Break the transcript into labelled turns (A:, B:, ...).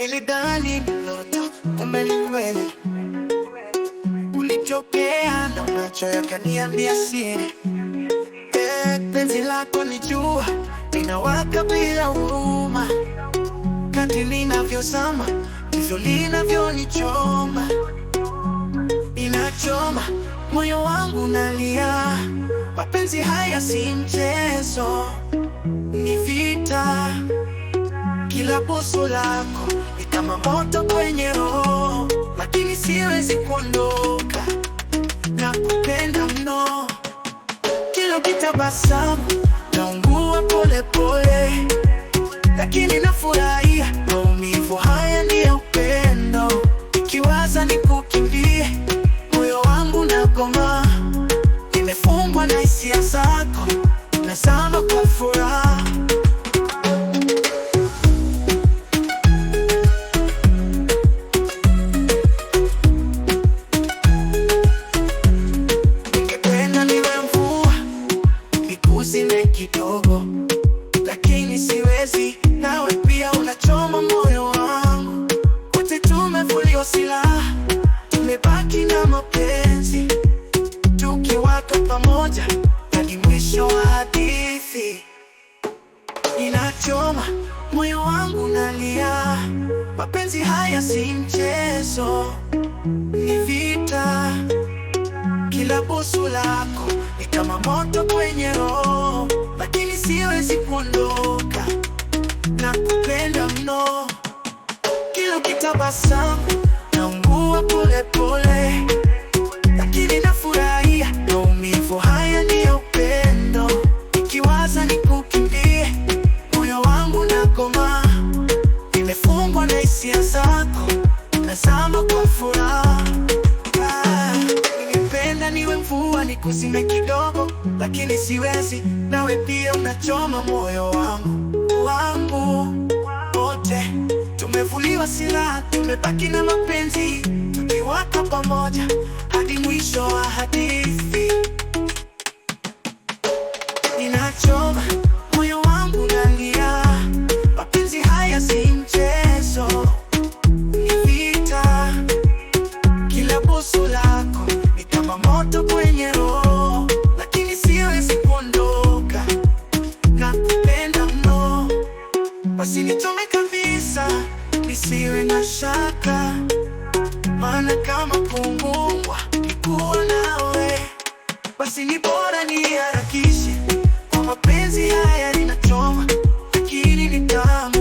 A: Nilidhani ni ndoto, kumbe ni kweli. Ulitokea na macho yakaniambia siri. Penzi lako ni jua, linawaka bila huruma. Kadri linavyozama, ndivyo linavyonichoma. Inachoma, moyo wangu unalia. Mapenzi haya si mchezo, ni vita. Kila busu lako ni kama moto kwenye roho, lakini siwezi kuondoka. Nakupenda mno, kila ukitabasamu naungua pole pole, lakini nafurahia maumivu haya ni ya upendo. Nikiwaza nikukimbie, moyo wangu unagoma. Nimefungwa na hisia zako, nazama kwa furaha. Ningependa niwe mvua, nikuzime kidogo, lakini siwezi. Nawe pia unachoma moyo wangu. Wote tumevuliwa silaha, tumebaki na mapenzi, tukiwaka pamoja hadi mwisho wa hadithi. Inachoma, moyo wangu unalia. Mapenzi haya si mchezo, ni vita. Kila busu lako ni kama moto kwenye roho, lakini siwezi kuondoka. Nakupenda mno, kila ukitabasamu naungua pole pole, lakini nafurahia maumivu haya ni ya upendo. Nikiwaza nikukimbie, moyo wangu unagoma. Nimefungwa na hisia zako, nazama kwa furaha. Ningependa niwe mvua, nikuzime kidogo, lakini siwezi. Nawe pia unachoma moyo wangu. Wote tumevuliwa silaha, tumebaki na mapenzi, tukiwaka pamoja hadi mwisho wa hadithi. Inachoma, moyo wangu unalia. Mapenzi haya si mchezo, ni vita. Kila busu lako ni kama moto kwenye roho, lakini siwezi kuondoka. Nakupenda mno, basi nichome kabisa, nisiwe na shaka. Maana kama kuungua nikuwa nawe, basi ni bora niharakishe. Kwa mapenzi haya ninachoma, lakini ni tamu.